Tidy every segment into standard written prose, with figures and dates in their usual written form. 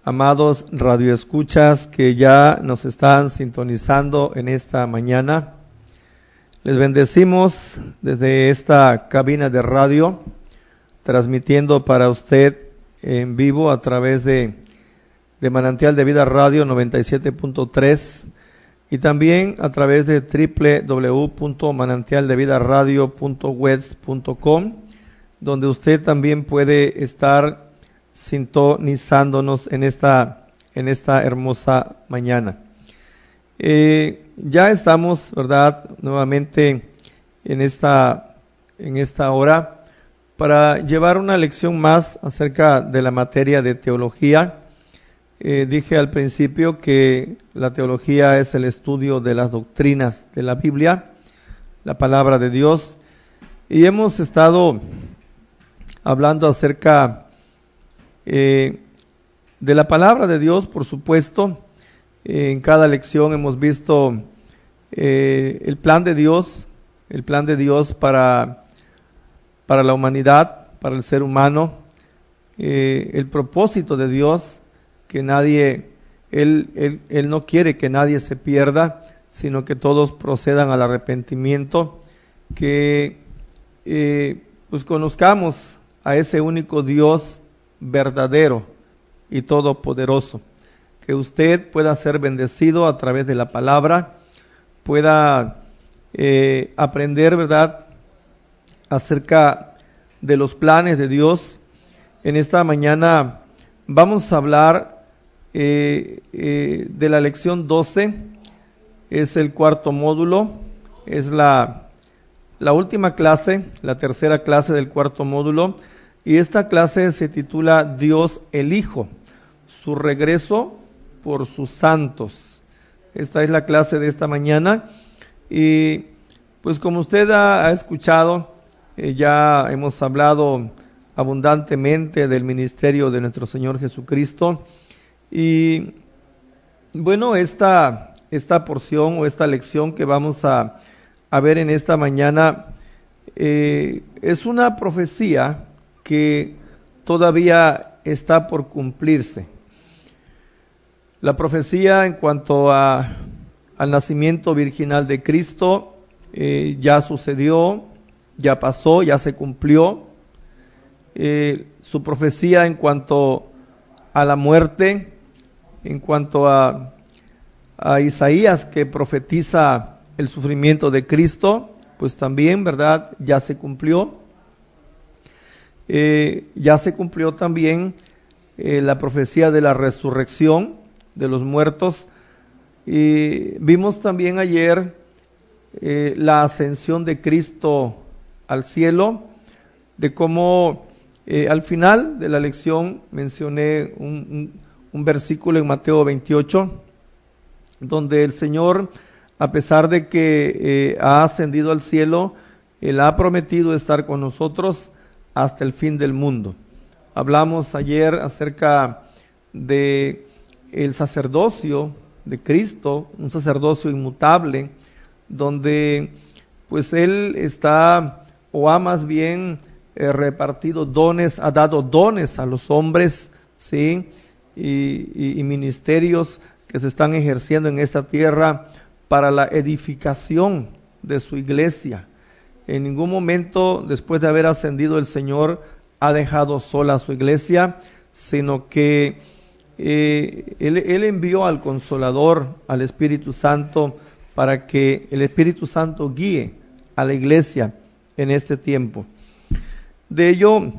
amados radioescuchas que ya nos están sintonizando en esta mañana. Les bendecimos desde esta cabina de radio, transmitiendo para usted en vivo a través de Manantial de Vida Radio 97.3 y también a través de www.manantialdevidaradio.webs.com, donde usted también puede estar sintonizándonos en esta hermosa mañana. Ya estamos, ¿verdad?, nuevamente en esta hora para llevar una lección más acerca de la materia de teología. Dije al principio que la teología es el estudio de las doctrinas de la Biblia, la palabra de Dios, y hemos estado hablando acerca de la palabra de Dios, por supuesto. En cada lección hemos visto el plan de Dios para la humanidad, para el ser humano, el propósito de Dios, que Él no quiere que nadie se pierda, sino que todos procedan al arrepentimiento, que pues conozcamos a ese único Dios verdadero y todopoderoso, que usted pueda ser bendecido a través de la palabra, pueda aprender, ¿verdad?, acerca de los planes de Dios. En esta mañana vamos a hablar de la lección 12, es el cuarto módulo, es la última clase, la tercera clase del cuarto módulo. Y esta clase se titula Dios el Hijo, su regreso por sus santos. Esta es la clase de esta mañana. Y pues como usted ha escuchado, ya hemos hablado abundantemente del ministerio de nuestro Señor Jesucristo. Y bueno, esta porción o esta lección que vamos a ver en esta mañana es una profecía que todavía está por cumplirse. La profecía en cuanto al nacimiento virginal de Cristo ya sucedió, ya pasó, ya se cumplió. Su profecía en cuanto a la muerte, en cuanto a Isaías, que profetiza el sufrimiento de Cristo, pues también, ¿verdad?, ya se cumplió. Ya se cumplió también la profecía de la resurrección de los muertos. Y vimos también ayer la ascensión de Cristo al cielo, de cómo al final de la lección mencioné un versículo en Mateo 28, donde el Señor, a pesar de que ha ascendido al cielo, Él ha prometido estar con nosotros hasta el fin del mundo. Hablamos ayer acerca de el sacerdocio de Cristo, un sacerdocio inmutable, donde pues Él está, o ha más bien repartido dones, ha dado dones a los hombres, ¿sí?, y ministerios que se están ejerciendo en esta tierra para la edificación de su iglesia. En ningún momento, después de haber ascendido el Señor, ha dejado sola a su iglesia, sino que Él envió al Consolador, al Espíritu Santo, para que el Espíritu Santo guíe a la iglesia en este tiempo. De ello,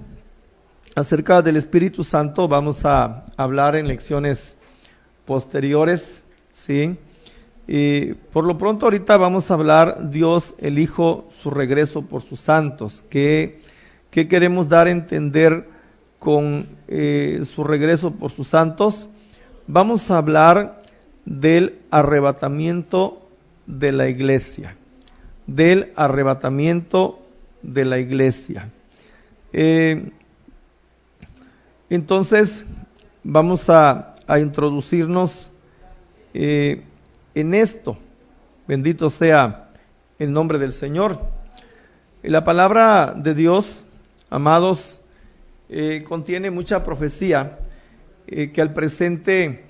acerca del Espíritu Santo, vamos a hablar en lecciones posteriores, ¿sí? Y por lo pronto ahorita vamos a hablar Dios el Hijo, su regreso por sus santos. ¿Qué queremos dar a entender con su regreso por sus santos? Vamos a hablar del arrebatamiento de la iglesia. Del arrebatamiento de la iglesia. Entonces vamos a introducirnos en esto. Bendito sea el nombre del Señor. La palabra de Dios, amados, contiene mucha profecía que al presente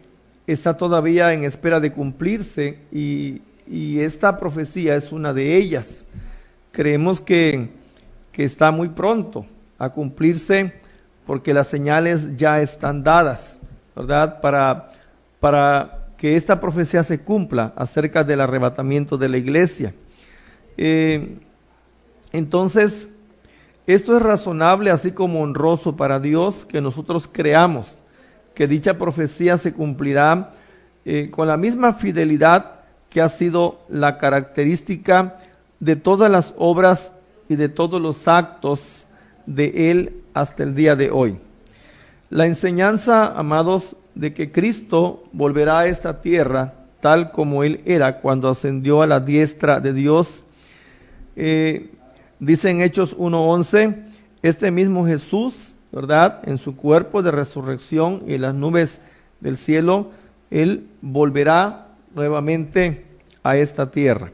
está todavía en espera de cumplirse y esta profecía es una de ellas. Creemos que está muy pronto a cumplirse porque las señales ya están dadas, ¿verdad? Para que esta profecía se cumpla acerca del arrebatamiento de la iglesia. Entonces, esto es razonable así como honroso para Dios que nosotros creamos que dicha profecía se cumplirá con la misma fidelidad que ha sido la característica de todas las obras y de todos los actos de Él hasta el día de hoy. La enseñanza, amados, de que Cristo volverá a esta tierra tal como Él era cuando ascendió a la diestra de Dios, dice en Hechos 1:11, este mismo Jesús, ¿verdad?, en su cuerpo de resurrección y en las nubes del cielo, Él volverá nuevamente a esta tierra.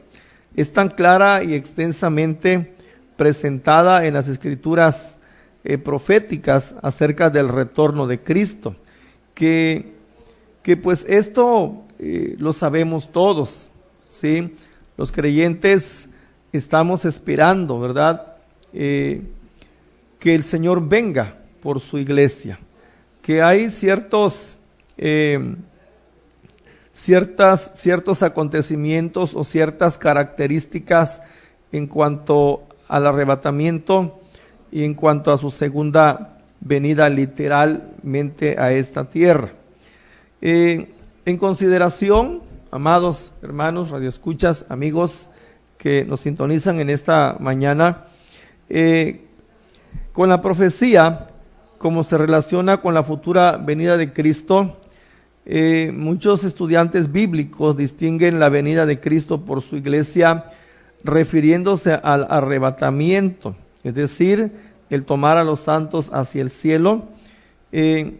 Es tan clara y extensamente presentada en las escrituras proféticas acerca del retorno de Cristo, que pues esto lo sabemos todos, ¿sí? Los creyentes estamos esperando, ¿verdad?, que el Señor venga por su iglesia, que hay ciertos acontecimientos o ciertas características en cuanto al arrebatamiento y en cuanto a su segunda venida literalmente a esta tierra. En consideración, amados hermanos, radioescuchas, amigos que nos sintonizan en esta mañana, con la profecía, como se relaciona con la futura venida de Cristo, muchos estudiantes bíblicos distinguen la venida de Cristo por su iglesia refiriéndose al arrebatamiento, es decir, el tomar a los santos hacia el cielo, de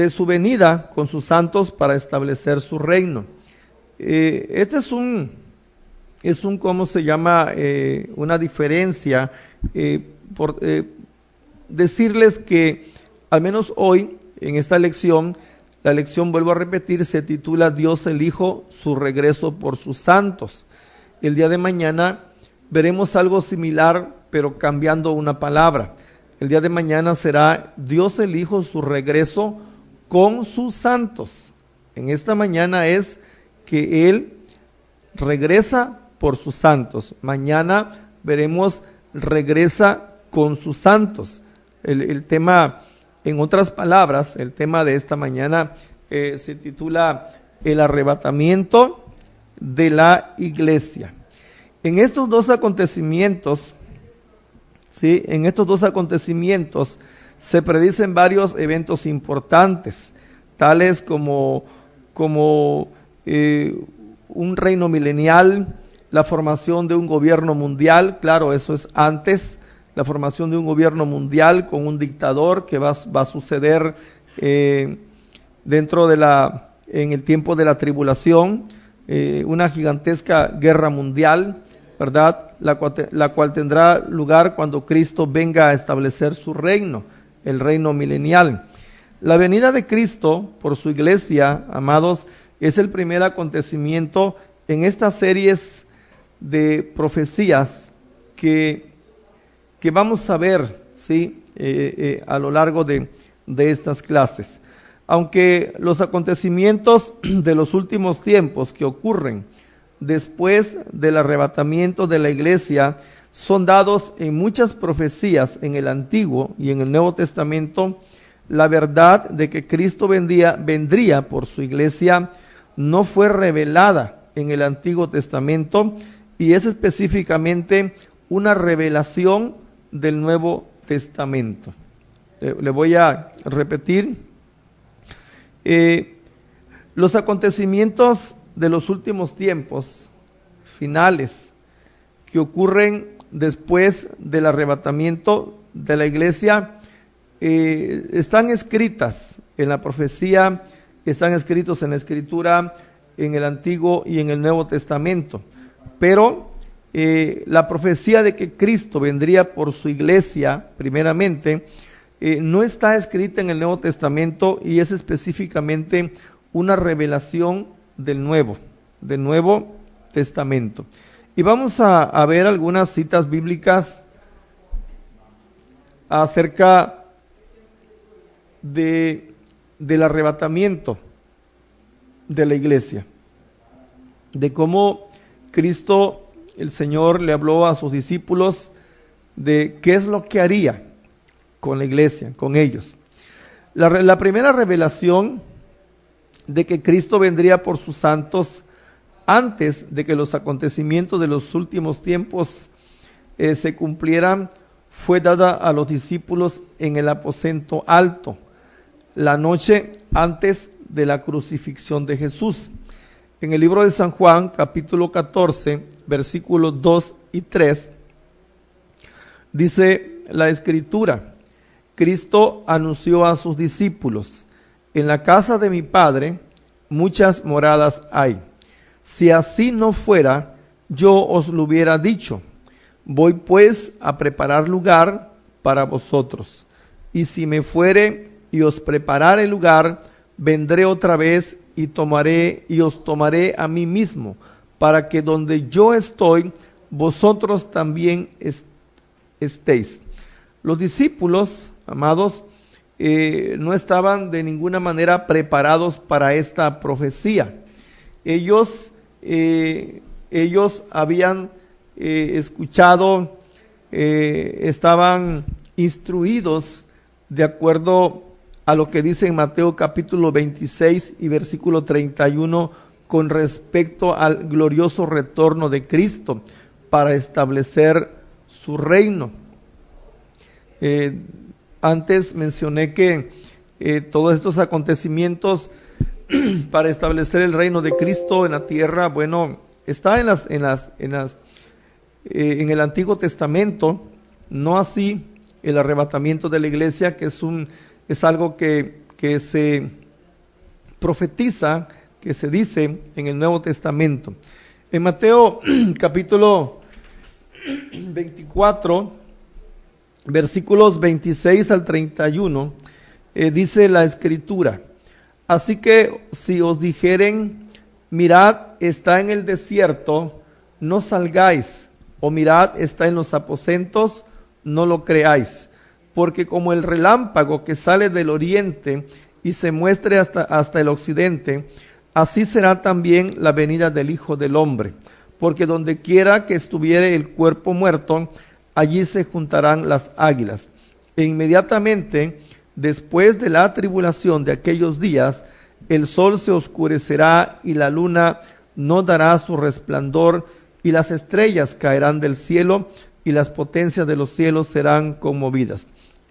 su venida con sus santos para establecer su reino. Este es un ¿cómo se llama? Una diferencia, por decirles que al menos hoy, en esta lección, la lección, vuelvo a repetir, se titula Dios el Hijo, su regreso por sus santos. El día de mañana veremos algo similar, pero cambiando una palabra. El día de mañana será Dios el Hijo, su regreso con sus santos. En esta mañana es que Él regresa por sus santos. Mañana veremos regresa con sus santos. El tema, en otras palabras, el tema de esta mañana se titula El arrebatamiento de la iglesia. En estos dos acontecimientos, ¿sí?, en estos dos acontecimientos se predicen varios eventos importantes, tales como un reino milenial, la formación de un gobierno mundial, claro, eso es antes, la formación de un gobierno mundial con un dictador que va a suceder en el tiempo de la tribulación, una gigantesca guerra mundial, ¿verdad?, la cual tendrá lugar cuando Cristo venga a establecer su reino, el reino milenial. La venida de Cristo por su iglesia, amados, es el primer acontecimiento en estas series de profecías que vamos a ver, ¿sí?, a lo largo de estas clases. Aunque los acontecimientos de los últimos tiempos que ocurren después del arrebatamiento de la iglesia son dados en muchas profecías en el Antiguo y en el Nuevo Testamento, la verdad de que Cristo vendría por su iglesia no fue revelada en el Antiguo Testamento y es específicamente una revelación del Nuevo Testamento. Le voy a repetir. Los acontecimientos de los últimos tiempos finales que ocurren después del arrebatamiento de la iglesia están escritas en la profecía, están escritos en la Escritura, en el Antiguo y en el Nuevo Testamento. Pero la profecía de que Cristo vendría por su iglesia, primeramente, no está escrita en el Nuevo Testamento y es específicamente una revelación del Nuevo Testamento. Y vamos a ver algunas citas bíblicas acerca del arrebatamiento de la iglesia, de cómo Cristo, el Señor, le habló a sus discípulos de qué es lo que haría con la iglesia, con ellos. La primera revelación de que Cristo vendría por sus santos antes de que los acontecimientos de los últimos tiempos se cumplieran, fue dada a los discípulos en el aposento alto, la noche antes de la crucifixión de Jesús. En el libro de San Juan, capítulo 14, versículos 2 y 3, dice la Escritura: Cristo anunció a sus discípulos: en la casa de mi Padre muchas moradas hay. Si así no fuera, yo os lo hubiera dicho. Voy pues a preparar lugar para vosotros. Y si me fuere y os preparare lugar, vendré otra vez y os tomaré a mí mismo, para que donde yo estoy, vosotros también estéis. Los discípulos, amados, no estaban de ninguna manera preparados para esta profecía. Ellos habían escuchado, estaban instruidos de acuerdo a lo que dice en Mateo capítulo 26 y versículo 31 con respecto al glorioso retorno de Cristo para establecer su reino. Antes mencioné que todos estos acontecimientos para establecer el reino de Cristo en la tierra, bueno, está en el Antiguo Testamento, no así el arrebatamiento de la iglesia, que es algo que se profetiza, que se dice en el Nuevo Testamento. En Mateo capítulo 24, versículos 26 al 31, dice la Escritura: así que si os dijeren, mirad, está en el desierto, no salgáis, o mirad, está en los aposentos, no lo creáis, porque como el relámpago que sale del oriente y se muestre hasta el occidente, así será también la venida del Hijo del Hombre. Porque donde quiera que estuviere el cuerpo muerto, allí se juntarán las águilas. E inmediatamente después de la tribulación de aquellos días, el sol se oscurecerá y la luna no dará su resplandor, y las estrellas caerán del cielo, y las potencias de los cielos serán conmovidas.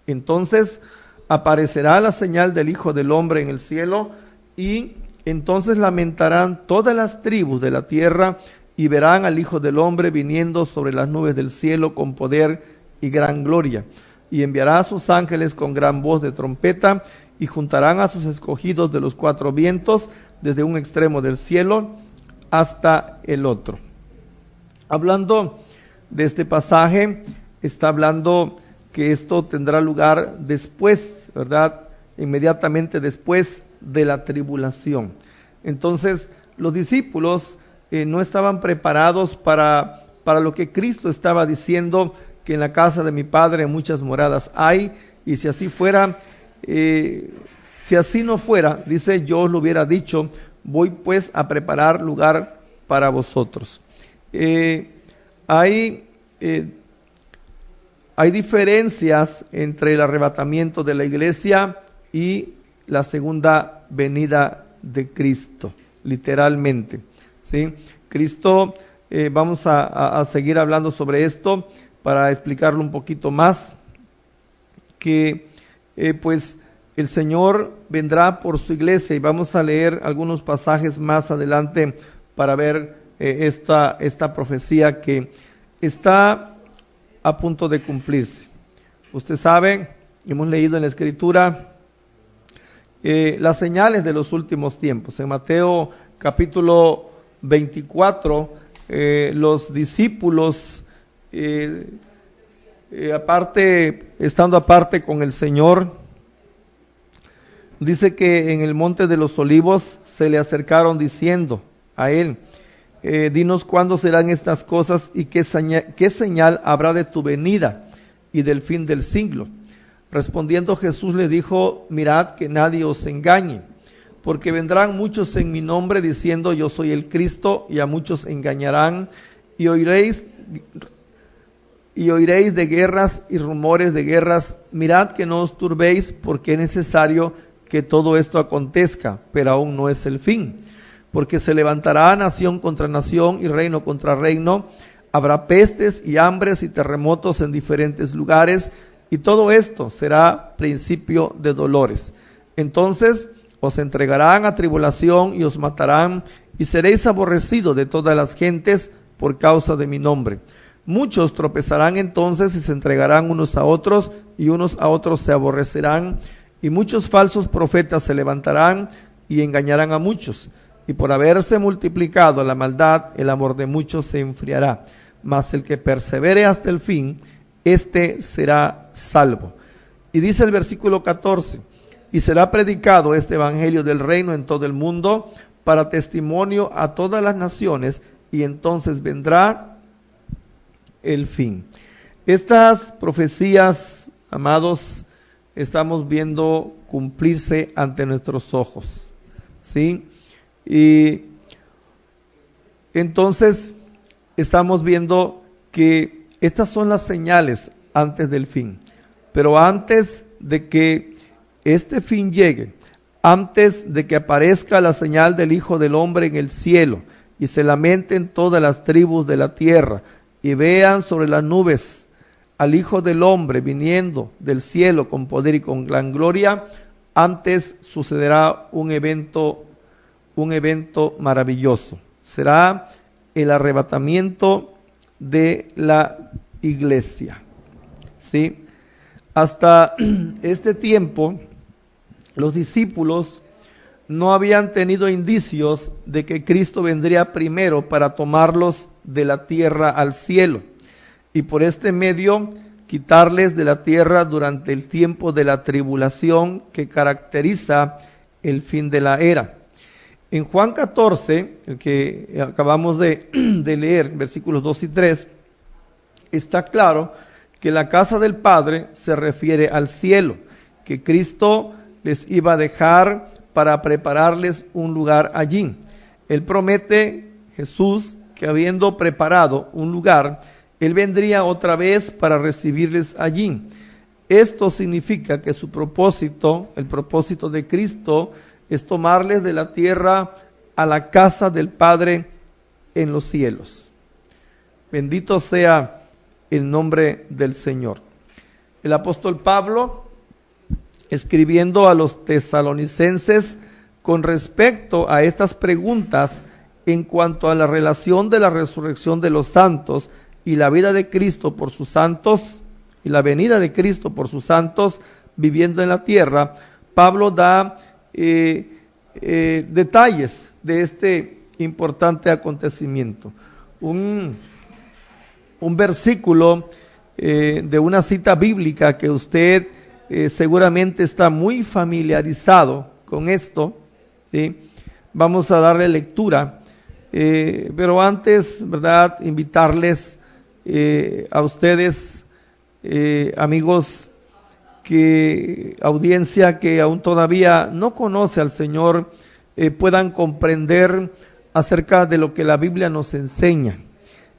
Entonces aparecerá la señal del Hijo del Hombre en el cielo, y entonces lamentarán todas las tribus de la tierra, y verán al Hijo del Hombre viniendo sobre las nubes del cielo con poder y gran gloria. Y enviará a sus ángeles con gran voz de trompeta, y juntarán a sus escogidos de los cuatro vientos, desde un extremo del cielo hasta el otro. Hablando de este pasaje, está hablando que esto tendrá lugar después, ¿verdad? Inmediatamente después de la tribulación. Entonces, los discípulos no estaban preparados para lo que Cristo estaba diciendo, que en la casa de mi Padre muchas moradas hay, y si así fuera, si así no fuera, dice, yo os lo hubiera dicho, voy pues a preparar lugar para vosotros. Hay diferencias entre el arrebatamiento de la iglesia y la segunda venida de Cristo, literalmente, ¿sí? Cristo, vamos a seguir hablando sobre esto para explicarlo un poquito más, que pues el Señor vendrá por su iglesia, y vamos a leer algunos pasajes más adelante para ver esta profecía que está a punto de cumplirse. Usted sabe, hemos leído en la Escritura las señales de los últimos tiempos. En Mateo capítulo 24, los discípulos estando aparte con el Señor, dice que en el monte de los olivos se le acercaron diciendo a él, dinos cuándo serán estas cosas y qué señal habrá de tu venida y del fin del siglo. Respondiendo Jesús le dijo, mirad que nadie os engañe, porque vendrán muchos en mi nombre diciendo yo soy el Cristo, y a muchos engañarán, y oiréis de guerras y rumores de guerras. Mirad que no os turbéis, porque es necesario que todo esto acontezca, pero aún no es el fin. Porque se levantará nación contra nación y reino contra reino, habrá pestes y hambres y terremotos en diferentes lugares, y todo esto será principio de dolores. Entonces os entregarán a tribulación y os matarán, y seréis aborrecidos de todas las gentes por causa de mi nombre. Muchos tropezarán entonces y se entregarán unos a otros, y unos a otros se aborrecerán, y muchos falsos profetas se levantarán y engañarán a muchos. Y por haberse multiplicado la maldad, el amor de muchos se enfriará. Mas el que persevere hasta el fin, éste será salvo. Y dice el versículo 14, y será predicado este evangelio del reino en todo el mundo, para testimonio a todas las naciones, y entonces vendrá el fin. Estas profecías, amados, estamos viendo cumplirse ante nuestros ojos, ¿sí? Y entonces estamos viendo que estas son las señales antes del fin. Pero antes de que este fin llegue, antes de que aparezca la señal del Hijo del Hombre en el cielo, y se lamenten todas las tribus de la tierra, y vean sobre las nubes al Hijo del Hombre viniendo del cielo con poder y con gran gloria, antes sucederá un evento maravilloso. Será el arrebatamiento de la iglesia, ¿sí? Hasta este tiempo, los discípulos no habían tenido indicios de que Cristo vendría primero para tomarlos de la tierra al cielo, y por este medio quitarles de la tierra durante el tiempo de la tribulación que caracteriza el fin de la era. En Juan 14, el que acabamos de leer, versículos 2 y 3, está claro que la casa del Padre se refiere al cielo, que Cristo les iba a dejar para prepararles un lugar allí. Él promete, Jesús, que habiendo preparado un lugar, Él vendría otra vez para recibirles allí. Esto significa que su propósito, el propósito de Cristo, es tomarles de la tierra a la casa del Padre en los cielos. Bendito sea el nombre del Señor. El apóstol Pablo, escribiendo a los tesalonicenses con respecto a estas preguntas en cuanto a la relación de la resurrección de los santos y la vida de Cristo por sus santos, y la venida de Cristo por sus santos viviendo en la tierra, Pablo da detalles de este importante acontecimiento. Un versículo de una cita bíblica que usted seguramente está muy familiarizado con esto, ¿sí? Vamos a darle lectura, pero antes, ¿verdad?, invitarles a ustedes, amigos, audiencia que aún todavía no conoce al Señor, puedan comprender acerca de lo que la Biblia nos enseña.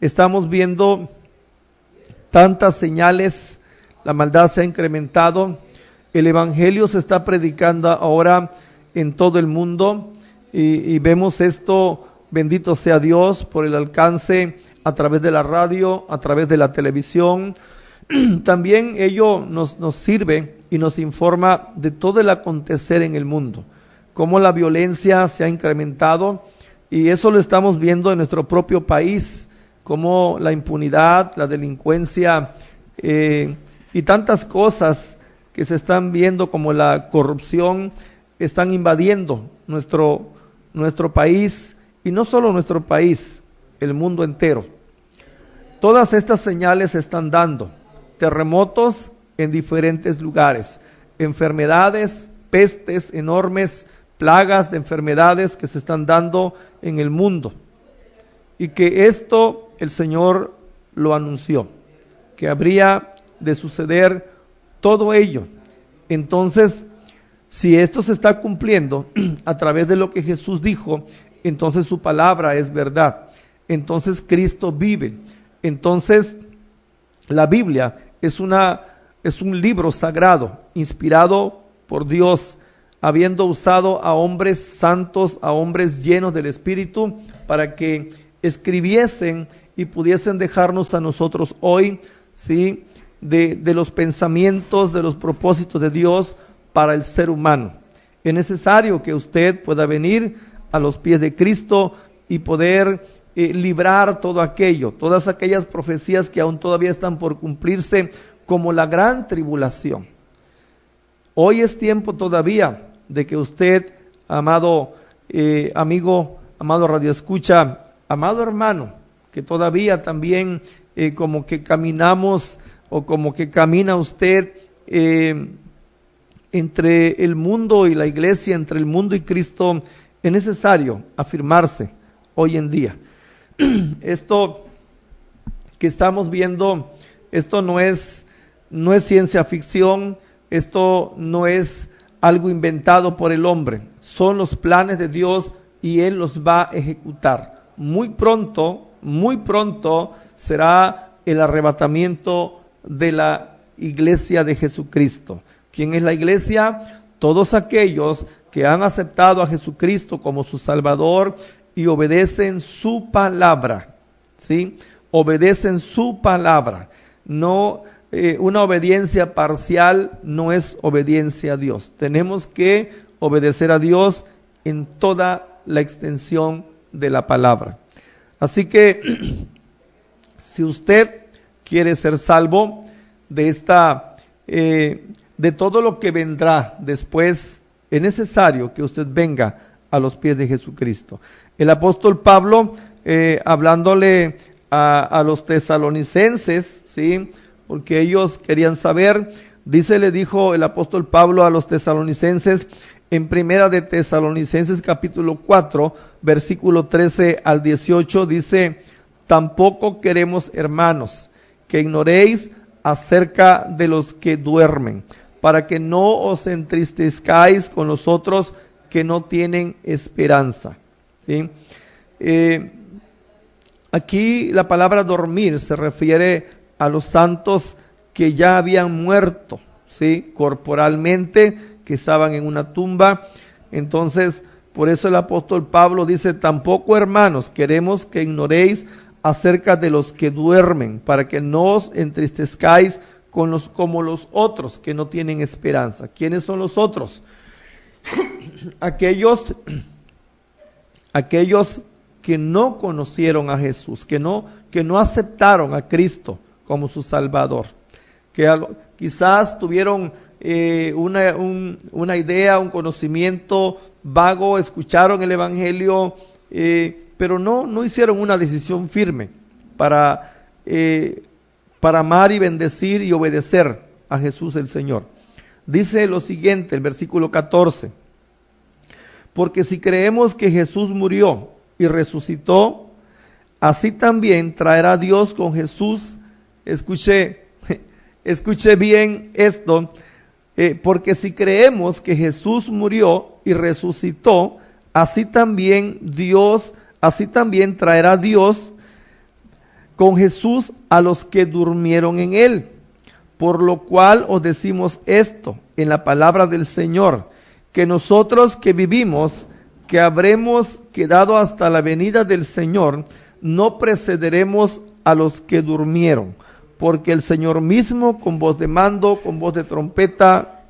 Estamos viendo tantas señales, la maldad se ha incrementado, el Evangelio se está predicando ahora en todo el mundo, y vemos esto, bendito sea Dios, por el alcance a través de la radio, a través de la televisión. También ello nos sirve y nos informa de todo el acontecer en el mundo, cómo la violencia se ha incrementado, y eso lo estamos viendo en nuestro propio país, cómo la impunidad, la delincuencia y tantas cosas que se están viendo, como la corrupción, están invadiendo nuestro país, y no solo nuestro país, el mundo entero. Todas estas señales se están dando, terremotos en diferentes lugares, enfermedades, pestes enormes, plagas de enfermedades que se están dando en el mundo. Y que esto el Señor lo anunció, que habría de suceder todo ello. Entonces, si esto se está cumpliendo a través de lo que Jesús dijo, entonces su palabra es verdad. Entonces Cristo vive. Entonces la Biblia es un libro sagrado, inspirado por Dios, habiendo usado a hombres santos, a hombres llenos del Espíritu, para que escribiesen y pudiesen dejarnos a nosotros hoy, ¿sí?, de los pensamientos, de los propósitos de Dios para el ser humano. Es necesario que usted pueda venir a los pies de Cristo y poder librar todo aquello, todas aquellas profecías que aún todavía están por cumplirse, como la gran tribulación. Hoy es tiempo todavía de que usted, amado amigo, amado radioescucha, amado hermano, que todavía también como que caminamos o como que camina usted entre el mundo y la iglesia, entre el mundo y Cristo, es necesario afirmarse hoy en día. Esto que estamos viendo, esto no es ciencia ficción, esto no es algo inventado por el hombre, son los planes de Dios y Él los va a ejecutar. Muy pronto será el arrebatamiento de la iglesia de Jesucristo. ¿Quién es la iglesia? Todos aquellos que han aceptado a Jesucristo como su Salvador y obedecen su palabra, ¿sí? Obedecen su palabra. No, una obediencia parcial no es obediencia a Dios. Tenemos que obedecer a Dios en toda la extensión de la palabra. Así que, si usted quiere ser salvo de todo lo que vendrá después, es necesario que usted venga a los pies de Jesucristo. El apóstol Pablo, hablándole a los tesalonicenses, ¿sí?, porque ellos querían saber, le dijo el apóstol Pablo a los tesalonicenses en primera de Tesalonicenses capítulo 4, versículo 13 al 18, dice: tampoco queremos, hermanos, que ignoréis acerca de los que duermen, para que no os entristezcáis con los otros que no tienen esperanza. ¿Sí? Aquí la palabra dormir se refiere a los santos que ya habían muerto, ¿sí?, corporalmente, que estaban en una tumba. Entonces, por eso el apóstol Pablo dice: tampoco, hermanos, queremos que ignoréis acerca de los que duermen, para que no os entristezcáis como los otros que no tienen esperanza. ¿Quiénes son los otros? Aquellos que no conocieron a Jesús, que no aceptaron a Cristo como su Salvador, que quizás tuvieron una idea, un conocimiento vago, escucharon el Evangelio, pero no hicieron una decisión firme para amar y bendecir y obedecer a Jesús el Señor. Dice lo siguiente, el versículo 14: porque si creemos que Jesús murió y resucitó, así también traerá Dios con Jesús. Escuche bien esto, porque si creemos que Jesús murió y resucitó, así también traerá Dios con Jesús a los que durmieron en él. Por lo cual os decimos esto en la palabra del Señor, que nosotros que vivimos, que habremos quedado hasta la venida del Señor, no precederemos a los que durmieron, porque el Señor mismo, con voz de mando, con voz de trompeta,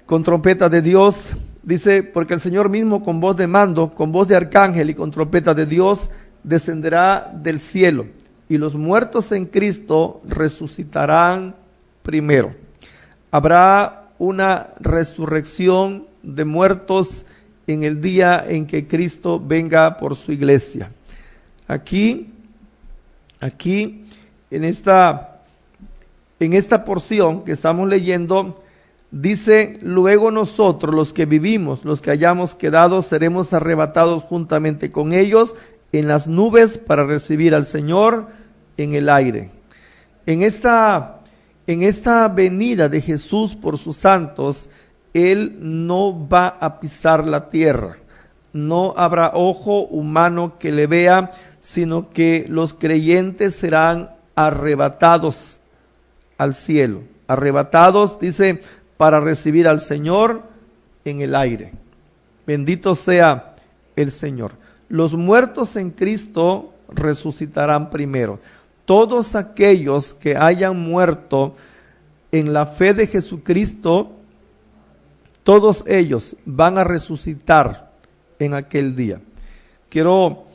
con trompeta de Dios, dice, porque el Señor mismo, con voz de mando, con voz de arcángel y con trompeta de Dios, descenderá del cielo, y los muertos en Cristo resucitarán primero. Habrá una resurrección de muertos en el día en que Cristo venga por su iglesia. Aquí Aquí, en esta porción que estamos leyendo, dice: luego nosotros, los que vivimos, los que hayamos quedado, seremos arrebatados juntamente con ellos en las nubes para recibir al Señor en el aire. En esta venida de Jesús por sus santos, Él no va a pisar la tierra. No habrá ojo humano que le vea, sino que los creyentes serán arrebatados al cielo. Arrebatados, dice, para recibir al Señor en el aire. Bendito sea el Señor. Los muertos en Cristo resucitarán primero. Todos aquellos que hayan muerto en la fe de Jesucristo, todos ellos van a resucitar en aquel día. Quiero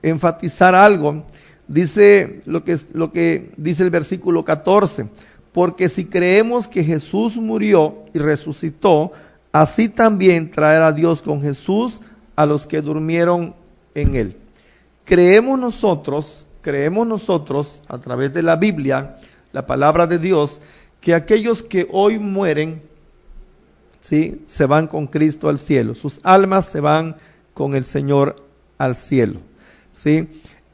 enfatizar algo. Dice lo que dice el versículo 14: porque si creemos que Jesús murió y resucitó, así también traerá Dios con Jesús a los que durmieron en él. Creemos nosotros a través de la Biblia, la palabra de Dios, que aquellos que hoy mueren, ¿sí?, se van con Cristo al cielo. Sus almas se van con el Señor al cielo, ¿sí?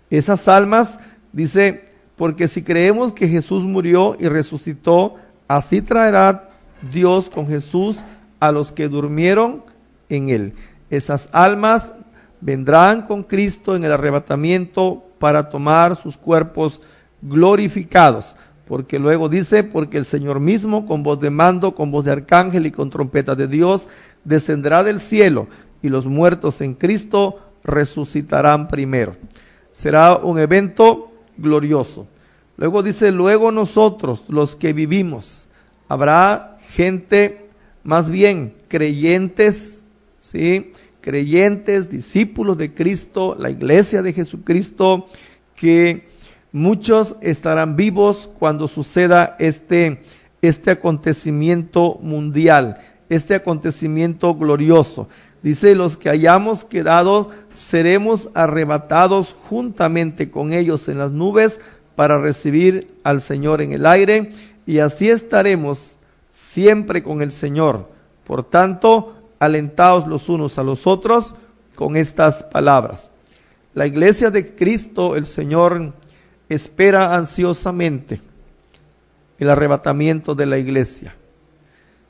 Esas almas, dice, porque si creemos que Jesús murió y resucitó, así traerá Dios con Jesús a los que durmieron en él. Esas almas vendrán con Cristo en el arrebatamiento para tomar sus cuerpos glorificados. Porque luego dice: porque el Señor mismo, con voz de mando, con voz de arcángel y con trompeta de Dios, descenderá del cielo, y los muertos en Cristo resucitarán primero. Será un evento glorioso. Luego dice: luego nosotros, los que vivimos. Habrá gente, más bien creyentes, ¿sí?, creyentes, discípulos de Cristo, la iglesia de Jesucristo, que muchos estarán vivos cuando suceda este acontecimiento mundial, este acontecimiento glorioso. Dice: los que hayamos quedado seremos arrebatados juntamente con ellos en las nubes para recibir al Señor en el aire, y así estaremos siempre con el Señor. Por tanto, alentaos los unos a los otros con estas palabras. La iglesia de Cristo, el Señor, espera ansiosamente el arrebatamiento de la iglesia.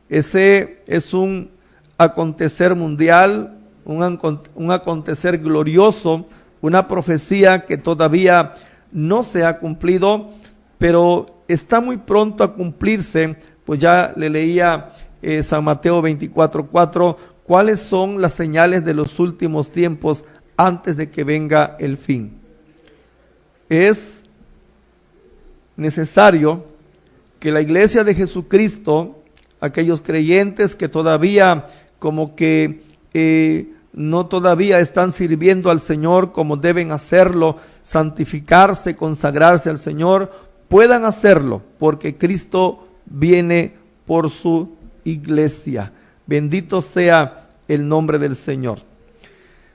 Ese es un acontecer mundial, un acontecer glorioso, una profecía que todavía no se ha cumplido, pero está muy pronto a cumplirse. Pues ya le leía San Mateo 24:4, cuáles son las señales de los últimos tiempos antes de que venga el fin. Es necesario que la iglesia de Jesucristo, aquellos creyentes que todavía como que no todavía están sirviendo al Señor como deben hacerlo, santificarse, consagrarse al Señor, puedan hacerlo, porque Cristo viene por su iglesia. Bendito sea el nombre del Señor.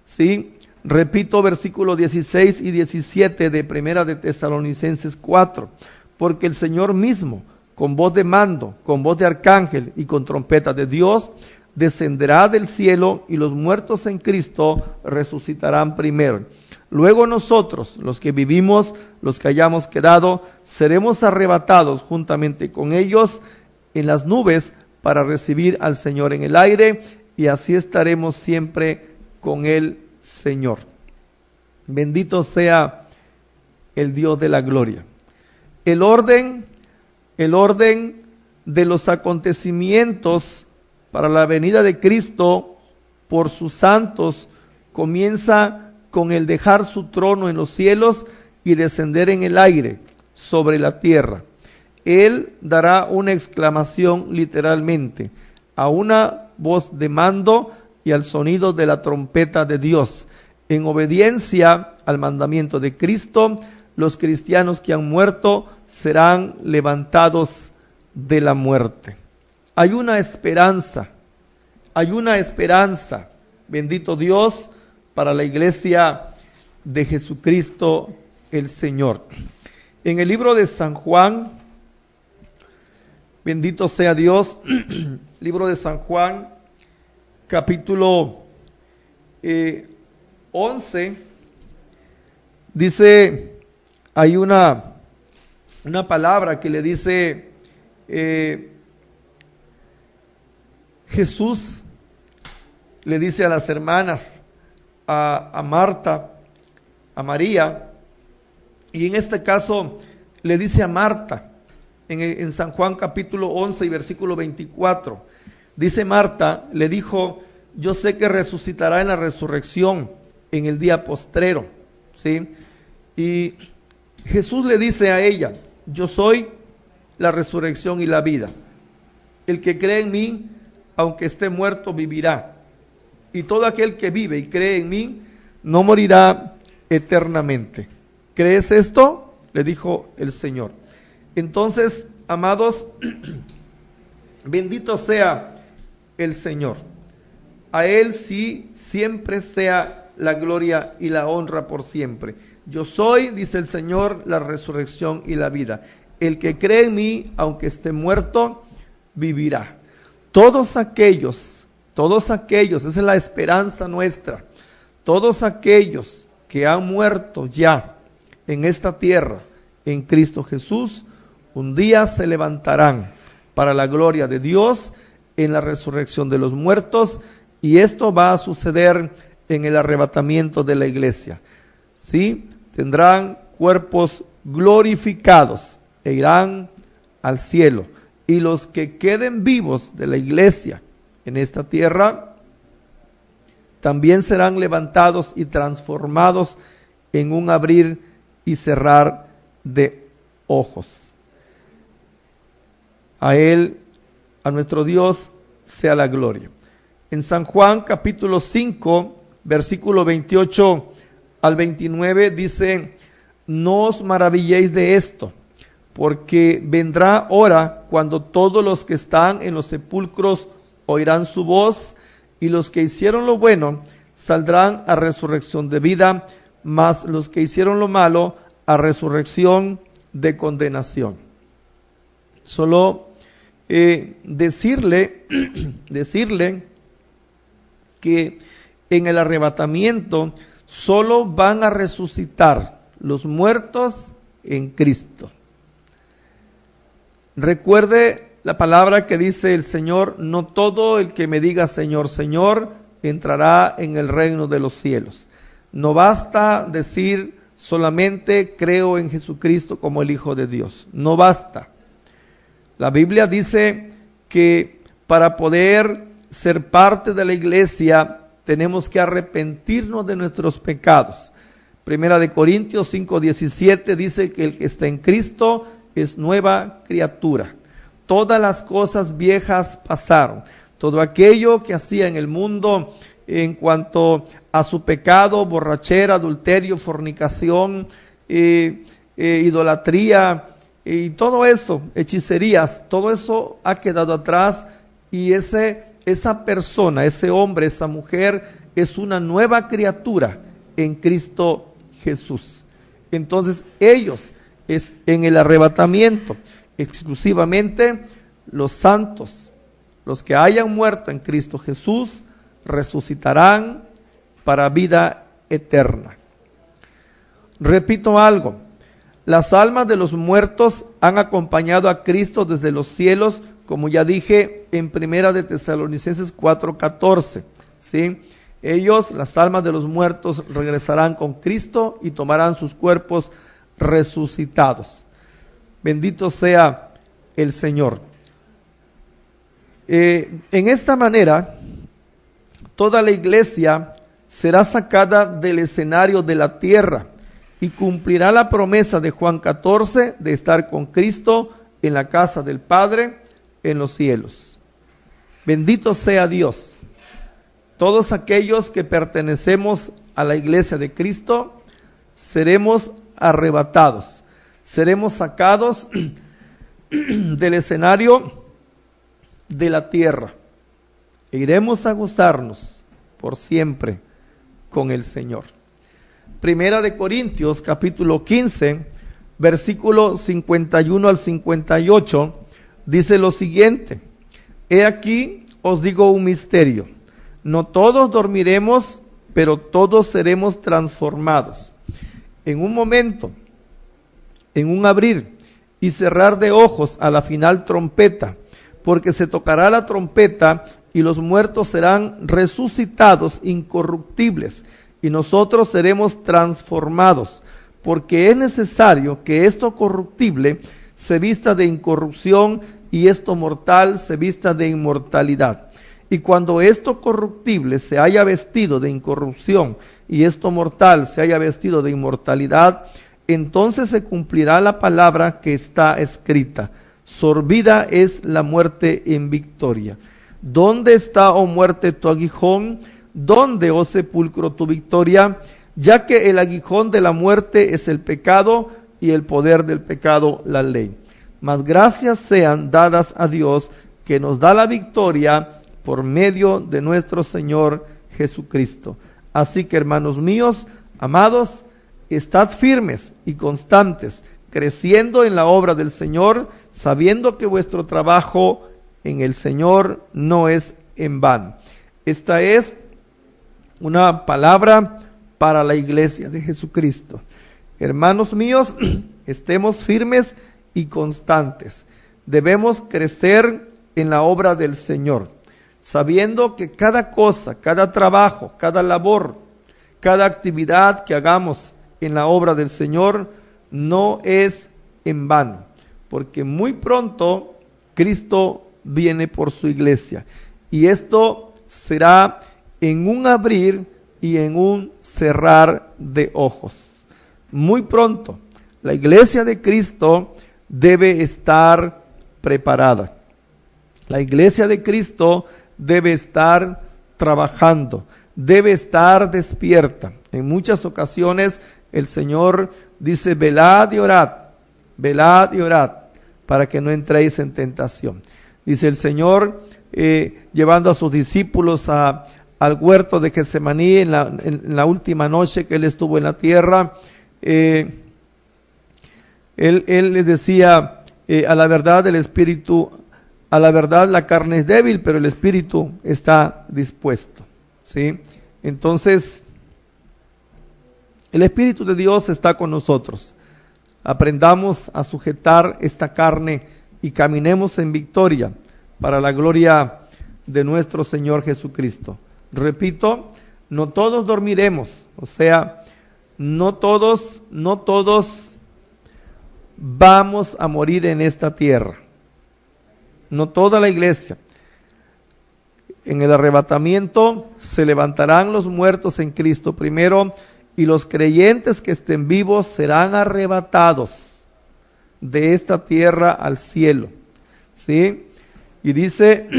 ¿Sí? Repito versículos 16 y 17 de Primera de Tesalonicenses 4. Porque el Señor mismo, con voz de mando, con voz de arcángel y con trompeta de Dios, descenderá del cielo, y los muertos en Cristo resucitarán primero. Luego nosotros, los que vivimos, los que hayamos quedado, seremos arrebatados juntamente con ellos en las nubes para recibir al Señor en el aire, y así estaremos siempre con el Señor. Bendito sea el Dios de la gloria. El orden de los acontecimientos para la venida de Cristo por sus santos comienza con el dejar su trono en los cielos y descender en el aire sobre la tierra. Él dará una exclamación literalmente, a una voz de mando y al sonido de la trompeta de Dios. En obediencia al mandamiento de Cristo, los cristianos que han muerto serán levantados de la muerte. Hay una esperanza, bendito Dios, para la iglesia de Jesucristo el Señor. En el libro de San Juan, bendito sea Dios, libro de San Juan, capítulo 11, dice, hay una palabra que le dice Jesús, le dice a las hermanas, a Marta, a María, y en este caso le dice a Marta, en San Juan capítulo 11 y versículo 24, dice Marta, le dijo, yo sé que resucitará en la resurrección, en el día postrero, ¿sí? Y Jesús le dice a ella, yo soy la resurrección y la vida. El que cree en mí, aunque esté muerto, vivirá. Y todo aquel que vive y cree en mí, no morirá eternamente. ¿Crees esto? Le dijo el Señor. Entonces, amados, bendito sea el Señor. A Él sí siempre sea la gloria y la honra por siempre. Yo soy, dice el Señor, la resurrección y la vida. El que cree en mí, aunque esté muerto, vivirá. Todos aquellos, esa es la esperanza nuestra. Todos aquellos que han muerto ya en esta tierra, en Cristo Jesús, un día se levantarán para la gloria de Dios en la resurrección de los muertos, y esto va a suceder en el arrebatamiento de la iglesia. ¿Sí? Tendrán cuerpos glorificados e irán al cielo. Y los que queden vivos de la iglesia en esta tierra, también serán levantados y transformados en un abrir y cerrar de ojos. A Él, a nuestro Dios, sea la gloria. En San Juan capítulo 5, versículo 28 al 29 dice, no os maravilléis de esto, porque vendrá hora cuando todos los que están en los sepulcros oirán su voz, y los que hicieron lo bueno saldrán a resurrección de vida, mas los que hicieron lo malo a resurrección de condenación. Solo decirle que en el arrebatamiento solo van a resucitar los muertos en Cristo. Recuerde la palabra que dice el Señor, no todo el que me diga Señor, Señor, entrará en el reino de los cielos. No basta decir solamente creo en Jesucristo como el Hijo de Dios. No basta. La Biblia dice que para poder ser parte de la iglesia tenemos que arrepentirnos de nuestros pecados. Primera de Corintios 5:17 dice que el que está en Cristo es nueva criatura. Todas las cosas viejas pasaron. Todo aquello que hacía en el mundo en cuanto a su pecado, borrachera, adulterio, fornicación, idolatría y todo eso, hechicerías, todo eso ha quedado atrás, y esa persona, ese hombre, esa mujer es una nueva criatura en Cristo Jesús. Entonces ellos es en el arrebatamiento exclusivamente los santos, los que hayan muerto en Cristo Jesús, resucitarán para vida eterna. Repito algo, las almas de los muertos han acompañado a Cristo desde los cielos, como ya dije en Primera de Tesalonicenses 4:14, ¿sí? Ellos, las almas de los muertos, regresarán con Cristo y tomarán sus cuerpos resucitados. Bendito sea el Señor. En esta manera, toda la iglesia será sacada del escenario de la tierra y cumplirá la promesa de Juan 14 de estar con Cristo en la casa del Padre en los cielos. Bendito sea Dios. Todos aquellos que pertenecemos a la iglesia de Cristo seremos arrebatados, seremos sacados del escenario de la tierra e iremos a gozarnos por siempre con el Señor. Primera de Corintios, capítulo 15, versículo 51 al 58, dice lo siguiente: He aquí os digo un misterio, no todos dormiremos, pero todos seremos transformados. En un momento, en un abrir y cerrar de ojos a la final trompeta, porque se tocará la trompeta y los muertos serán resucitados incorruptibles, y nosotros seremos transformados, porque es necesario que esto corruptible se vista de incorrupción y esto mortal se vista de inmortalidad. Y cuando esto corruptible se haya vestido de incorrupción y esto mortal se haya vestido de inmortalidad, entonces se cumplirá la palabra que está escrita: sorbida es la muerte en victoria. ¿Dónde está, oh muerte, tu aguijón? ¿Dónde, oh sepulcro, tu victoria? Ya que el aguijón de la muerte es el pecado y el poder del pecado la ley. Mas gracias sean dadas a Dios, que nos da la victoria por medio de nuestro Señor Jesucristo. Así que, hermanos míos, amados, estad firmes y constantes, creciendo en la obra del Señor, sabiendo que vuestro trabajo en el Señor no es en vano. Esta es una palabra para la iglesia de Jesucristo. Hermanos míos, estemos firmes y constantes. Debemos crecer en la obra del Señor, sabiendo que cada cosa, cada trabajo, cada labor, cada actividad que hagamos en la obra del Señor no es en vano, porque muy pronto Cristo viene por su iglesia, y esto será en un abrir y en un cerrar de ojos. Muy pronto la iglesia de Cristo debe estar preparada. La iglesia de Cristo debe estar trabajando, debe estar despierta. En muchas ocasiones el Señor dice: velad y orad, para que no entréis en tentación. Dice el Señor, llevando a sus discípulos al huerto de Getsemaní en la última noche que Él estuvo en la tierra. Él les decía, a la verdad el espíritu, a la verdad la carne es débil, pero el espíritu está dispuesto, ¿sí? Entonces, el Espíritu de Dios está con nosotros. Aprendamos a sujetar esta carne y caminemos en victoria para la gloria de nuestro Señor Jesucristo. Repito, no todos dormiremos, o sea, no todos vamos a morir en esta tierra. No toda la iglesia. En el arrebatamiento se levantarán los muertos en Cristo primero, y los creyentes que estén vivos serán arrebatados de esta tierra al cielo, ¿sí? Y dice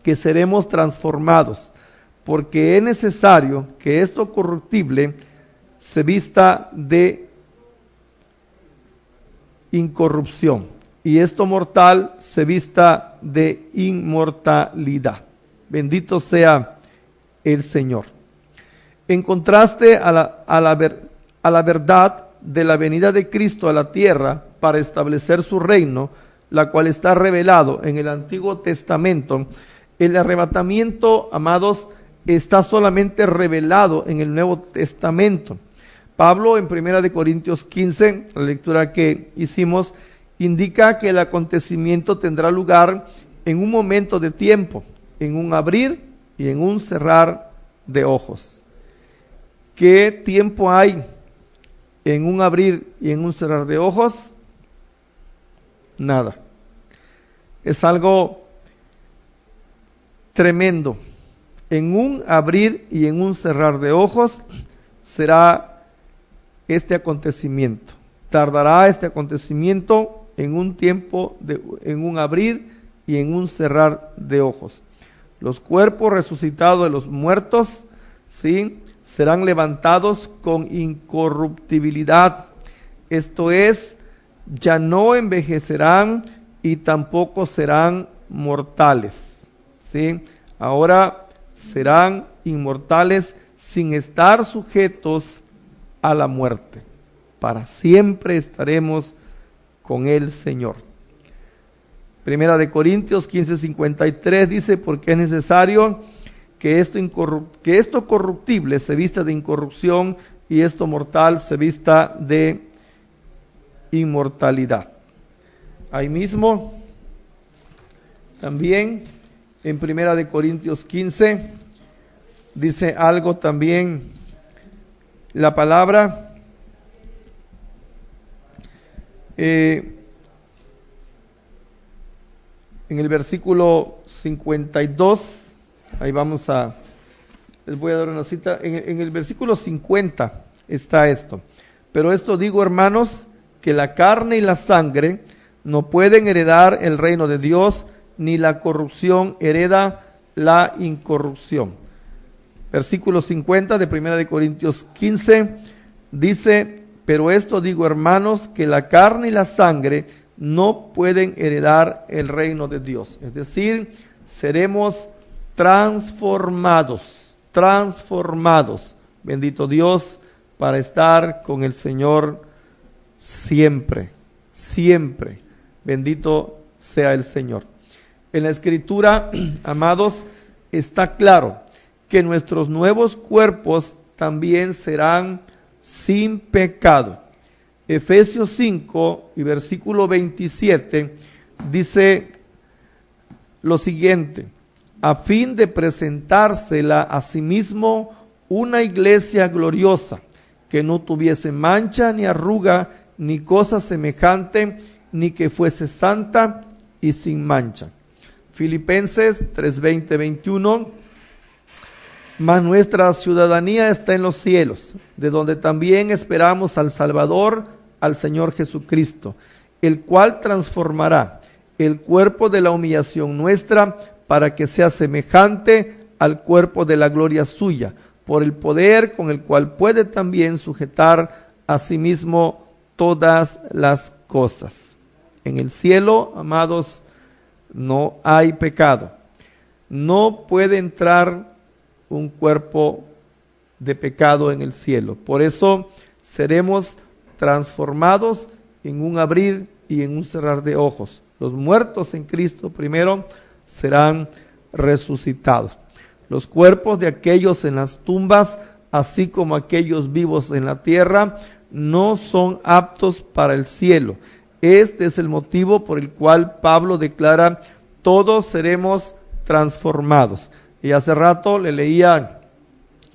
que seremos transformados, porque es necesario que esto corruptible se vista de incorrupción y esto mortal se vista de inmortalidad. Bendito sea el Señor. En contraste a la verdad de la venida de Cristo a la tierra para establecer su reino, la cual está revelado en el Antiguo Testamento, el arrebatamiento, amados, está solamente revelado en el Nuevo Testamento. Pablo en 1 Corintios 15, la lectura que hicimos, indica que el acontecimiento tendrá lugar en un momento de tiempo, en un abrir y en un cerrar de ojos. ¿Qué tiempo hay en un abrir y en un cerrar de ojos? Nada. Es algo tremendo. En un abrir y en un cerrar de ojos será este acontecimiento. Tardará este acontecimiento en un tiempo, en un abrir y en un cerrar de ojos. Los cuerpos resucitados de los muertos, ¿sí?, serán levantados con incorruptibilidad. Esto es, ya no envejecerán y tampoco serán mortales, ¿sí? Ahora serán inmortales sin estar sujetos a la muerte. Para siempre estaremos con el Señor. Primera de Corintios 15:53 dice, porque es necesario que esto corruptible se vista de incorrupción y esto mortal se vista de inmortalidad. Ahí mismo, también en Primera de Corintios 15, dice algo también la palabra. En el versículo 52, ahí les voy a dar una cita, en el versículo 50 está esto. Pero esto digo, hermanos, que la carne y la sangre no pueden heredar el reino de Dios, ni la corrupción hereda la incorrupción. Versículo 50 de 1 de Corintios 15 dice, pero esto digo, hermanos, que la carne y la sangre no pueden heredar el reino de Dios. Es decir, seremos transformados. Bendito Dios, para estar con el Señor siempre. Bendito sea el Señor. En la Escritura, amados, está claro que nuestros nuevos cuerpos también serán sin pecado. Efesios 5 y versículo 27 dice lo siguiente, a fin de presentársela a sí mismo una iglesia gloriosa, que no tuviese mancha ni arruga, ni cosa semejante, ni que fuese santa y sin mancha. Filipenses 3:20-21, mas nuestra ciudadanía está en los cielos, de donde también esperamos al Salvador, al Señor Jesucristo, el cual transformará el cuerpo de la humillación nuestra para que sea semejante al cuerpo de la gloria suya, por el poder con el cual puede también sujetar a sí mismo todas las cosas. En el cielo, amados, no hay pecado. No puede entrar un cuerpo de pecado en el cielo. Por eso seremos transformados en un abrir y en un cerrar de ojos. Los muertos en Cristo primero serán resucitados. Los cuerpos de aquellos en las tumbas, así como aquellos vivos en la tierra, no son aptos para el cielo. Este es el motivo por el cual Pablo declara, todos seremos transformados. Y hace rato le leía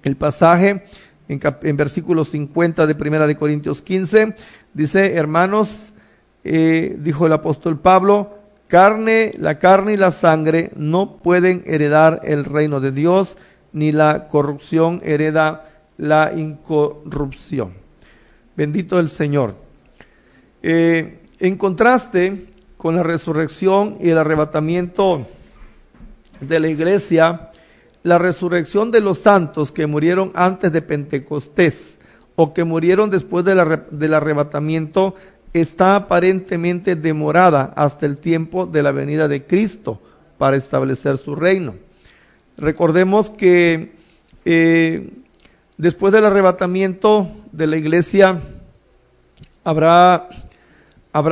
el pasaje en versículo 50 de 1 de Corintios 15, dice, hermanos, dijo el apóstol Pablo, la carne y la sangre no pueden heredar el reino de Dios, ni la corrupción hereda la incorrupción. Bendito el Señor. En contraste con la resurrección y el arrebatamiento de la iglesia, la resurrección de los santos que murieron antes de Pentecostés o que murieron después del arrebatamiento está aparentemente demorada hasta el tiempo de la venida de Cristo para establecer su reino. Recordemos que después del arrebatamiento de la iglesia habrá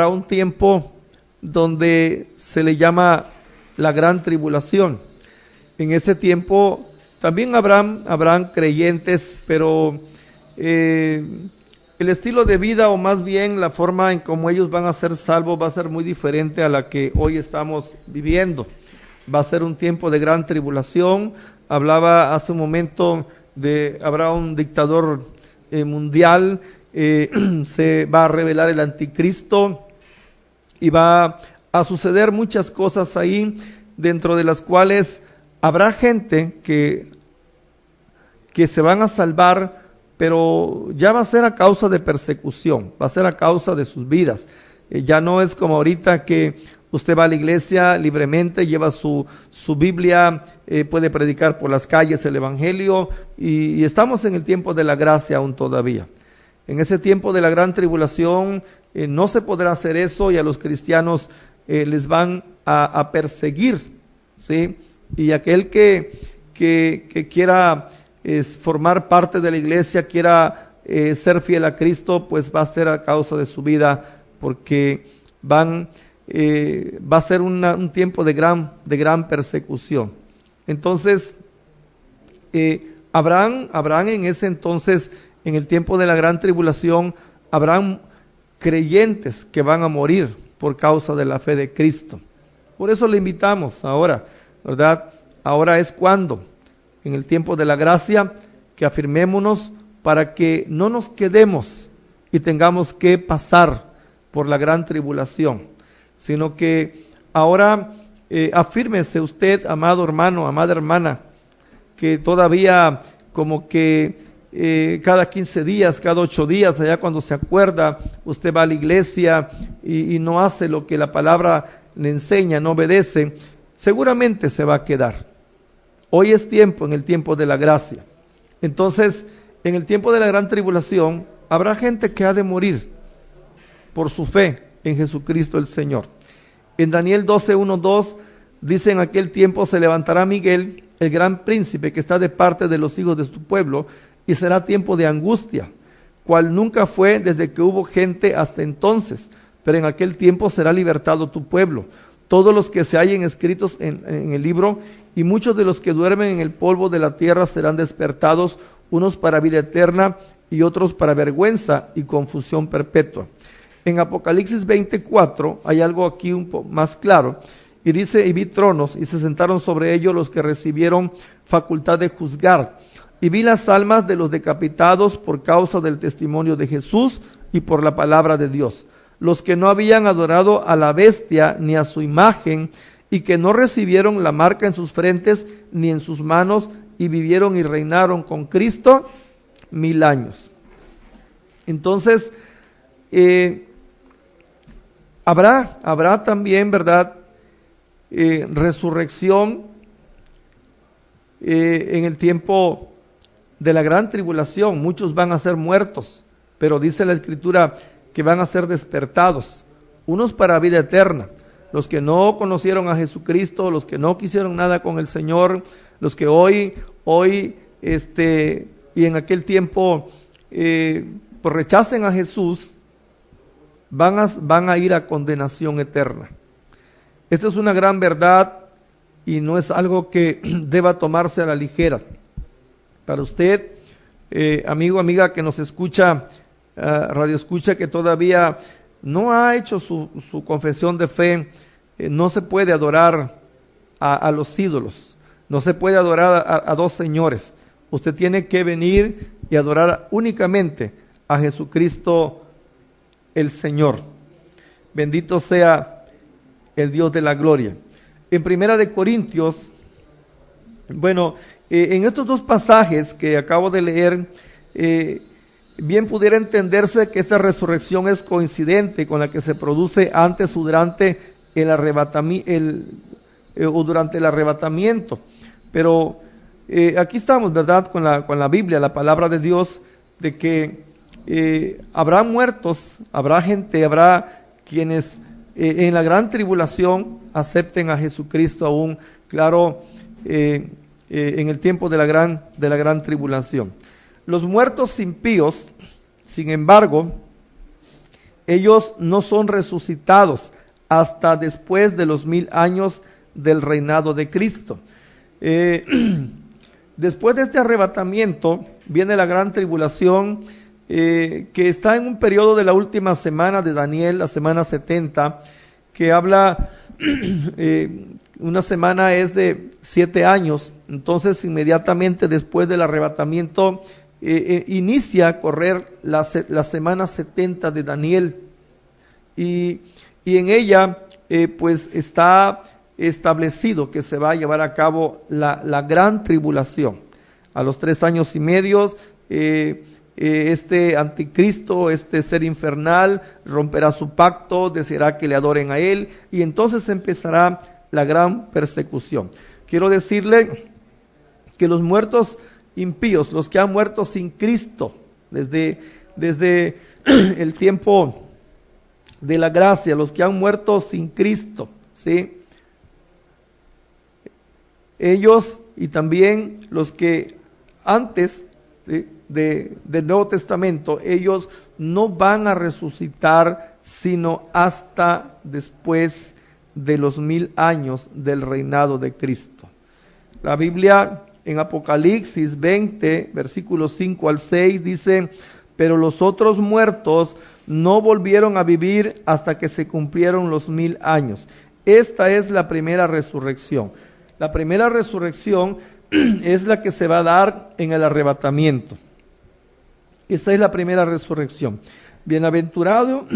un tiempo donde se le llama la gran tribulación. En ese tiempo también habrán creyentes, pero el estilo de vida, o más bien la forma en cómo ellos van a ser salvos, va a ser muy diferente a la que hoy estamos viviendo. Va a ser un tiempo de gran tribulación. Hablaba hace un momento habrá un dictador mundial, se va a revelar el anticristo y va a suceder muchas cosas ahí, dentro de las cuales habrá gente que se van a salvar, pero ya va a ser a causa de persecución, va a ser a causa de sus vidas. Ya no es como ahorita que usted va a la iglesia libremente, lleva su Biblia, puede predicar por las calles el evangelio, y estamos en el tiempo de la gracia aún todavía. En ese tiempo de la gran tribulación no se podrá hacer eso, y a los cristianos les van a perseguir, ¿sí? Y aquel que que quiera formar parte de la iglesia, quiera ser fiel a Cristo, pues va a ser a causa de su vida, porque va a ser un tiempo de gran persecución. Entonces, habrán en ese entonces, en el tiempo de la gran tribulación, habrán creyentes que van a morir por causa de la fe de Cristo. Por eso le invitamos ahora, ¿verdad? Ahora es cuando, en el tiempo de la gracia, que afirmémonos para que no nos quedemos y tengamos que pasar por la gran tribulación, sino que ahora afírmese usted, amado hermano, amada hermana, que todavía como que cada 15 días, cada 8 días, allá cuando se acuerda, usted va a la iglesia y no hace lo que la palabra le enseña, no obedece, seguramente se va a quedar. Hoy es tiempo, en el tiempo de la gracia. Entonces, en el tiempo de la gran tribulación, habrá gente que ha de morir por su fe en Jesucristo el Señor. En Daniel 12:1-2 dice: en aquel tiempo se levantará Miguel, el gran príncipe que está de parte de los hijos de su pueblo, y será tiempo de angustia, cual nunca fue desde que hubo gente hasta entonces, pero en aquel tiempo será libertado tu pueblo, todos los que se hallen escritos en el libro, y muchos de los que duermen en el polvo de la tierra serán despertados, unos para vida eterna y otros para vergüenza y confusión perpetua. En Apocalipsis 24 hay algo aquí un poco más claro, y dice: y vi tronos, y se sentaron sobre ellos los que recibieron facultad de juzgar, y vi las almas de los decapitados por causa del testimonio de Jesús y por la palabra de Dios, los que no habían adorado a la bestia ni a su imagen, y que no recibieron la marca en sus frentes ni en sus manos, y vivieron y reinaron con Cristo 1000 años. Entonces, habrá también, ¿verdad?, resurrección en el tiempo de la gran tribulación. Muchos van a ser muertos, pero dice la Escritura que van a ser despertados, unos para vida eterna, los que no conocieron a Jesucristo, los que no quisieron nada con el Señor, los que hoy y en aquel tiempo pues rechacen a Jesús, van a ir a condenación eterna. Esto es una gran verdad y no es algo que deba tomarse a la ligera. Para usted, amigo, amiga que nos escucha, radio escucha, que todavía no ha hecho su confesión de fe, no se puede adorar a los ídolos, no se puede adorar a dos señores. Usted tiene que venir y adorar únicamente a Jesucristo el Señor. Bendito sea el Dios de la gloria. En Primera de Corintios, en estos dos pasajes que acabo de leer, bien pudiera entenderse que esta resurrección es coincidente con la que se produce antes o durante el arrebatamiento. Pero aquí estamos, ¿verdad?, con la Biblia, la palabra de Dios, de que habrá muertos, habrá gente, habrá quienes en la gran tribulación acepten a Jesucristo aún, claro, en el tiempo de la gran tribulación. Los muertos impíos, sin embargo, ellos no son resucitados hasta después de los 1000 años del reinado de Cristo. Después de este arrebatamiento viene la gran tribulación, que está en un periodo de la última semana de Daniel, la semana 70, que habla, una semana es de 7 años, entonces inmediatamente después del arrebatamiento inicia a correr la semana 70 de Daniel, y en ella pues está establecido que se va a llevar a cabo la gran tribulación. A los 3 años y medio, este anticristo, este ser infernal, romperá su pacto, deseará que le adoren a él, y entonces empezará la gran persecución. Quiero decirle que los muertos impíos, los que han muerto sin Cristo, desde el tiempo de la gracia, los que han muerto sin Cristo, ¿sí?, ellos y también los que antes del Nuevo Testamento, ellos no van a resucitar sino hasta después de los 1000 años del reinado de Cristo. La Biblia en Apocalipsis 20, versículos 5 al 6 dice: pero los otros muertos no volvieron a vivir hasta que se cumplieron los 1000 años. Esta es la primera resurrección. La primera resurrección es la que se va a dar en el arrebatamiento. Esta es la primera resurrección. Bienaventurado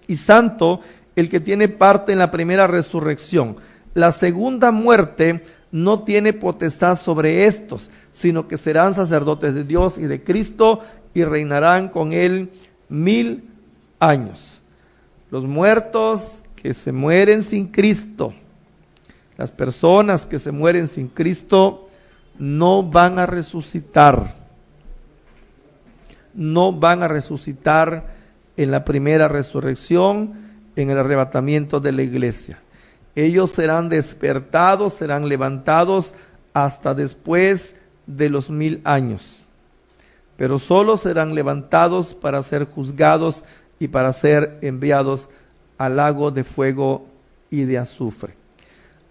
y santo el que tiene parte en la primera resurrección. La segunda muerte no tiene potestad sobre estos, sino que serán sacerdotes de Dios y de Cristo y reinarán con él 1000 años. Los muertos que se mueren sin Cristo, las personas que se mueren sin Cristo, no van a resucitar. No van a resucitar en la primera resurrección, en el arrebatamiento de la iglesia. Ellos serán despertados, serán levantados hasta después de los 1000 años. Pero solo serán levantados para ser juzgados y para ser enviados al lago de fuego y de azufre.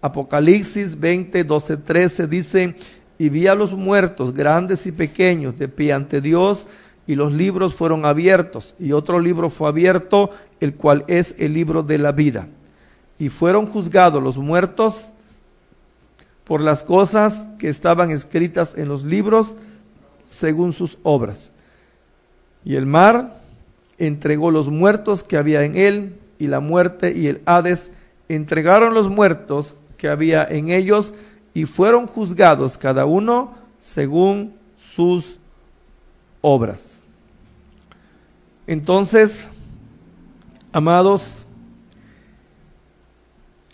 Apocalipsis 20, 12, 13 dice: y vi a los muertos, grandes y pequeños, de pie ante Dios, y los libros fueron abiertos, y otro libro fue abierto, el cual es el libro de la vida. Y fueron juzgados los muertos por las cosas que estaban escritas en los libros, según sus obras. Y el mar entregó los muertos que había en él, y la muerte y el Hades entregaron los muertos que había en ellos, y fueron juzgados cada uno según sus obras. Entonces, amados,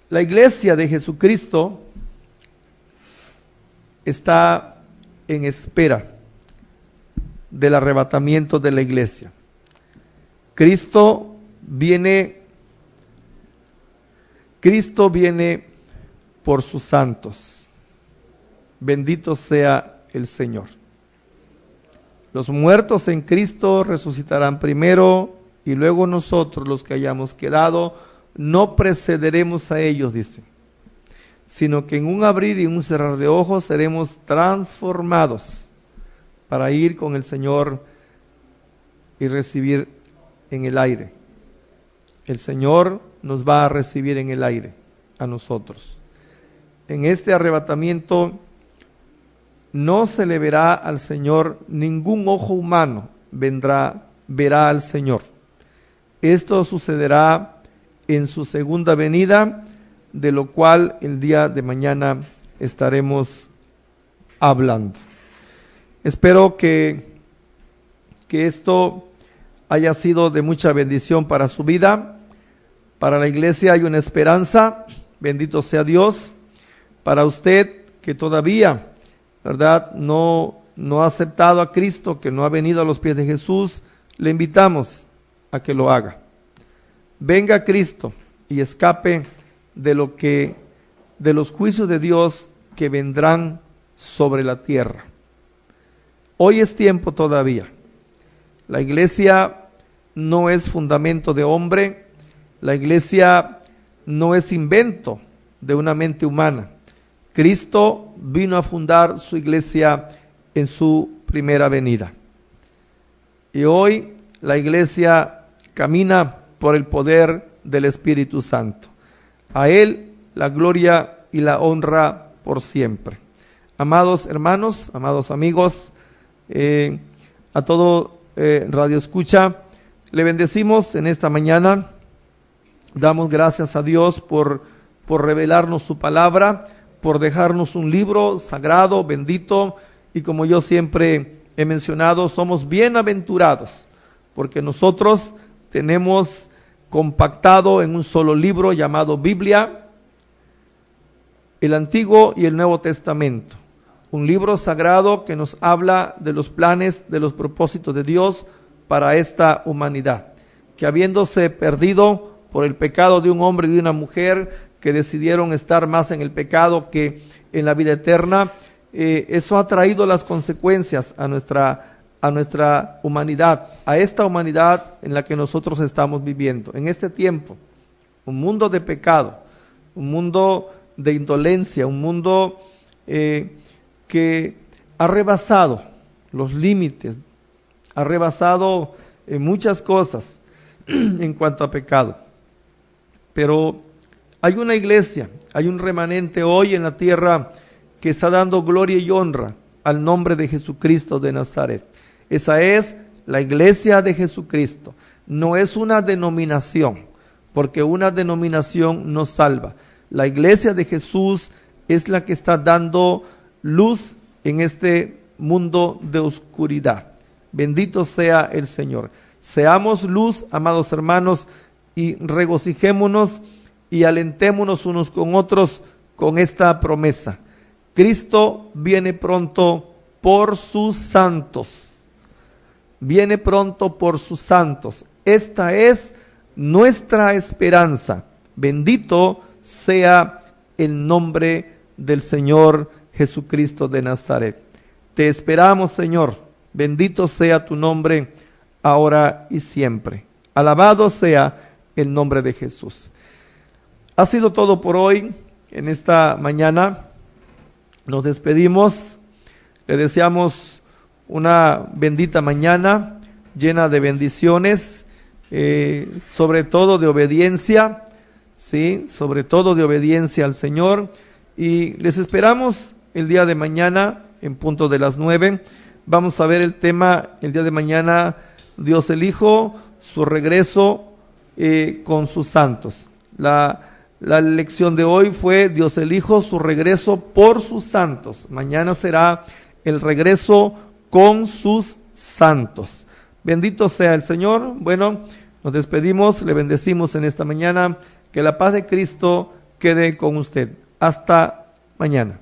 la iglesia de Jesucristo está en espera del arrebatamiento de la iglesia. Cristo viene por sus santos. Bendito sea el Señor. Los muertos en Cristo resucitarán primero, y luego nosotros, los que hayamos quedado, no precederemos a ellos, dice, sino que en un abrir y un cerrar de ojos seremos transformados para ir con el Señor y recibir en el aire. El Señor nos va a recibir en el aire a nosotros. En este arrebatamiento no se le verá al Señor, ningún ojo humano verá al Señor. Esto sucederá en su segunda venida, de lo cual el día de mañana estaremos hablando. Espero que esto haya sido de mucha bendición para su vida. Para la iglesia hay una esperanza, bendito sea Dios. Para usted que todavía, ¿verdad?, no ha aceptado a Cristo, que no ha venido a los pies de Jesús, le invitamos a que lo haga. Venga a Cristo y escape de los juicios de Dios que vendrán sobre la tierra. Hoy es tiempo todavía. La iglesia no es fundamento de hombre, la iglesia no es invento de una mente humana. Cristo vino a fundar su iglesia en su primera venida. Y hoy la iglesia camina por el poder del Espíritu Santo. A Él la gloria y la honra por siempre. Amados hermanos, amados amigos, a todo Radio Escucha, le bendecimos en esta mañana. Damos gracias a Dios por revelarnos su palabra, por dejarnos un libro sagrado, bendito, y como yo siempre he mencionado, somos bienaventurados, porque nosotros tenemos compactado en un solo libro llamado Biblia, el Antiguo y el Nuevo Testamento, un libro sagrado que nos habla de los planes, de los propósitos de Dios para esta humanidad, que habiéndose perdido por el pecado de un hombre y de una mujer que decidieron estar más en el pecado que en la vida eterna. Eso ha traído las consecuencias a nuestra humanidad, a esta humanidad en la que nosotros estamos viviendo. En este tiempo, un mundo de pecado, un mundo de indolencia, un mundo que ha rebasado los límites, ha rebasado muchas cosas en cuanto a pecado. Pero hay una iglesia, hay un remanente hoy en la tierra que está dando gloria y honra al nombre de Jesucristo de Nazaret. Esa es la iglesia de Jesucristo. No es una denominación, porque una denominación no salva. La iglesia de Jesús es la que está dando luz en este mundo de oscuridad. Bendito sea el Señor. Seamos luz, amados hermanos, y regocijémonos y alentémonos unos con otros con esta promesa. Cristo viene pronto por sus santos. Viene pronto por sus santos. Esta es nuestra esperanza. Bendito sea el nombre del Señor Jesucristo de Nazaret. Te esperamos, Señor. Bendito sea tu nombre, ahora y siempre. Alabado sea el nombre de Jesús. Ha sido todo por hoy, en esta mañana. Nos despedimos. Le deseamos una bendita mañana, llena de bendiciones, sobre todo de obediencia, ¿sí? Sobre todo de obediencia al Señor. Y les esperamos el día de mañana, en punto de las 9. Vamos a ver el tema el día de mañana, Dios el Hijo, su regreso con sus santos. La lección de hoy fue Dios el Hijo, su regreso por sus santos. Mañana será el regreso con sus santos. Bendito sea el Señor. Bueno, nos despedimos, le bendecimos en esta mañana. Que la paz de Cristo quede con usted. Hasta mañana.